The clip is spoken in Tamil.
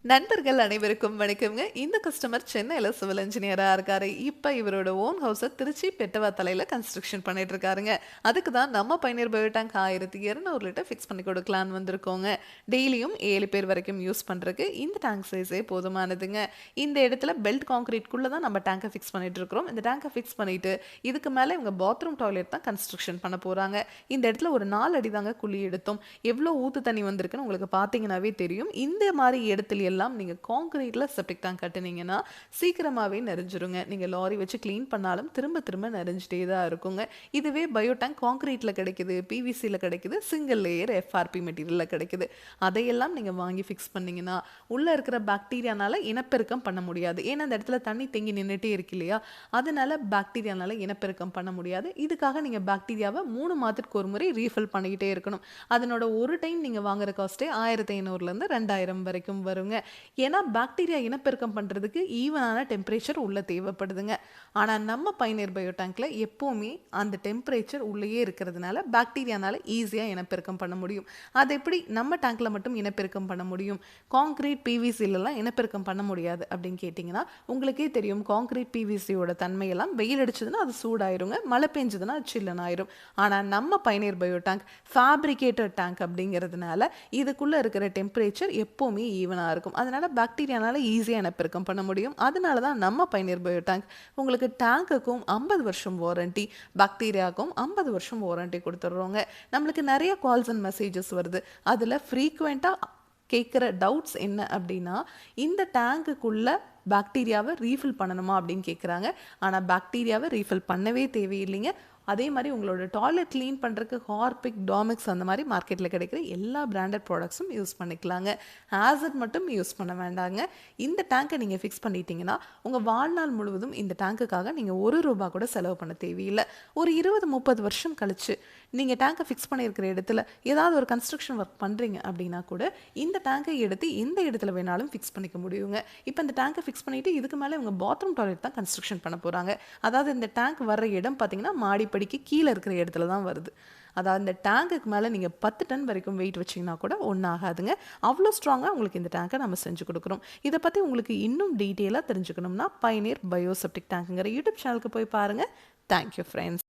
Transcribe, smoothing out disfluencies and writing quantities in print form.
நண்பர்கள் அனைவருக்கும் வணக்கம்ங்க. இந்த கஸ்டமர் சென்னையில சிவில் இன்ஜினியரா இருக்காரு. இப்ப இவரோட ஓன் ஹவுஸ திருச்சி பெட்டவாத்தலையில கன்ஸ்ட்ரக்ஷன் பண்ணிட்டு இருக்காருங்க. அதுக்கு தான் நம்ம பயணியர் பயோடேங்க் 1200 லிட்டர் ஃபிக்ஸ் பண்ணி கொடுக்கலான்னு வந்திருக்கோங்க. டெய்லியும் 7 பேர் வரைக்கும் யூஸ் பண்றதுக்கு இந்த டேங்க் சைஸே போதுமானதுங்க. இந்த இடத்துல பெல்ட் கான்கிரீட்குள்ள தான் நம்ம டேங்கை ஃபிக்ஸ் பண்ணிட்டு இருக்கிறோம். இந்த டேங்கை ஃபிக்ஸ் பண்ணிட்டு இதுக்கு மேல இவங்க பாத்ரூம் டாய்லெட் தான் கன்ஸ்ட்ரக்ஷன் பண்ண போறாங்க. இந்த இடத்துல ஒரு 4 அடி தாங்க குழி எடுத்தோம். எவ்வளோ ஊத்து தண்ணி வந்திருக்குன்னு உங்களுக்கு பார்த்தீங்கன்னாவே தெரியும். இந்த மாதிரி இடத்துல எல்லாம் நீங்கள் கான்கிரீட்டில் செப்டிக் டேங்க் கட்டுனீங்கன்னா சீக்கிரமாகவே நிறைஞ்சிருங்க. நீங்கள் லாரி வச்சு க்ளீன் பண்ணாலும் திரும்ப திரும்ப நிறைஞ்சிட்டே தான் இருக்குங்க. இதுவே பயோ டேங்க் கான்கிரீட்டில் கிடைக்குது, பிவிசியில் கிடைக்குது, சிங்கிள் லேயர் எஃப்ஆர்பி மெட்டீரியலில் கிடைக்குது. அதையெல்லாம் நீங்கள் வாங்கி ஃபிக்ஸ் பண்ணிங்கன்னா உள்ளே இருக்கிற பாக்டீரியானால இனப்பெருக்கம் பண்ண முடியாது. ஏன்னா அந்த இடத்துல தண்ணி தேங்கி நின்றுட்டே இருக்கு இல்லையா, அதனால பாக்டீரியானால இனப்பெருக்கம் பண்ண முடியாது. இதுக்காக நீங்கள் பாக்டீரியாவை 3 மாதத்துக்கு ஒரு முறை ரீஃபில் பண்ணிக்கிட்டே இருக்கணும். அதனோட ஒரு டைம் நீங்கள் வாங்குற காஸ்ட்டே 1500லேருந்து 2000 வரைக்கும் வருங்க. ஏன்னா பாக்டீரியா இனப்பெருக்கம் பண்ணுறதுக்கு ஈவனான டெம்பரேச்சர் உள்ளே தேவைப்படுதுங்க. ஆனால் நம்ம பயணியர் பயோ டேங்க்கில் எப்போவுமே அந்த டெம்பரேச்சர் உள்ளேயே இருக்கிறதுனால பாக்டீரியானால ஈஸியாக இனப்பெருக்கம் பண்ண முடியும். அது எப்படி நம்ம டேங்க்கில் மட்டும் இனப்பெருக்கம் பண்ண முடியும், கான்கிரீட் பிவிசிலலாம் இனப்பெருக்கம் பண்ண முடியாது அப்படின்னு கேட்டிங்கன்னா, உங்களுக்கே தெரியும் கான்கிரீட் பிவிசியோட தன்மையெல்லாம் வெயில் அடிச்சதுன்னா அது சூடாயிருங்க, மழை பெஞ்சதுன்னா அது சில்லுன்னு ஆயிரும். ஆனால் நம்ம பயணியர் பயோ டேங்க் ஃபேப்ரிகேட்டட் டேங்க் அப்படிங்கிறதுனால இதுக்குள்ளே இருக்கிற டெம்பரேச்சர் எப்போவுமே ஈவனாக இருக்கும். அதனால் பாக்டீரியானால ஈஸியாக இனப்பெருக்கம் பண்ண முடியும். அதனால தான் நம்ம பயணியர் பயோ டேங்க் உங்களுக்கு டேங்குக்கும் 50 வருஷம் வாரண்டி, பாக்டீரியாவுக்கும் 50 வருஷம் வாரண்டி கொடுத்துட்றோங்க. நம்மளுக்கு நிறைய கால்ஸ் அண்ட் மெசேஜஸ் வருது. அதில் ஃப்ரீக்வெண்ட்டாக கேட்குற டவுட்ஸ் என்ன அப்படின்னா, இந்த டேங்குக்குள்ளே பாக்டீரியாவை ரீஃபில் பண்ணணுமா அப்படின்னு கேட்குறாங்க. ஆனால் பாக்டீரியாவை ரீஃபில் பண்ணவே தேவையில்லைங்க. அதே மாதிரி உங்களோட டாய்லெட் க்ளீன் பண்ணுறதுக்கு ஹார்பிக், டாமிக்ஸ் அந்த மாதிரி மார்க்கெட்டில் கிடைக்கிற எல்லா பிராண்டட் ப்ராடக்ட்ஸும் யூஸ் பண்ணிக்கலாங்க. ஆசிட் மட்டும் யூஸ் பண்ண வேண்டாங்க. இந்த டேங்கை நீங்கள் ஃபிக்ஸ் பண்ணிட்டீங்கன்னா உங்கள் வாழ்நாள் முழுவதும் இந்த டேங்குக்காக நீங்கள் ₹1 கூட செலவு பண்ண தேவையில்லை. ஒரு 20-30 வருஷம் கழிச்சு நீங்கள் டேங்கை ஃபிக்ஸ் பண்ணியிருக்கிற இடத்துல ஏதாவது ஒரு கன்ஸ்ட்ரக்ஷன் ஒர்க் பண்ணுறீங்க அப்படின்னா கூட இந்த டேங்கை எடுத்து எந்த இடத்துல வேணாலும் ஃபிக்ஸ் பண்ணிக்க முடியுங்க. இப்போ இந்த டேங்கை ஃபிக்ஸ் பண்ணிவிட்டு இதுக்கு மேலே இவங்க பாத்ரூம் டாய்லெட் தான் கன்ஸ்ட்ரக்ஷன் பண்ண போகிறாங்க. அதாவது இந்த டேங்க் வர்ற இடம் பார்த்தீங்கன்னா மாடிப்படிக்கு கீழே இருக்கிற இடத்துல தான் வருது. அதாவது இந்த டேங்குக்கு மேலே நீங்கள் 10 டன் வரைக்கும் வெயிட் வச்சிங்கன்னா கூட ஒன்றும் ஆகாதுங்க. அவ்வளோ ஸ்ட்ராங்காக உங்களுக்கு இந்த டேங்கை நம்ம செஞ்சு கொடுக்குறோம். இதை பற்றி உங்களுக்கு இன்னும் டீட்டெயிலாக தெரிஞ்சுக்கணும்னா பயனியர் பயோசெப்டிக் டேங்குங்கிற யூடியூப் சேனலுக்கு போய் பாருங்கள். Thank you friends.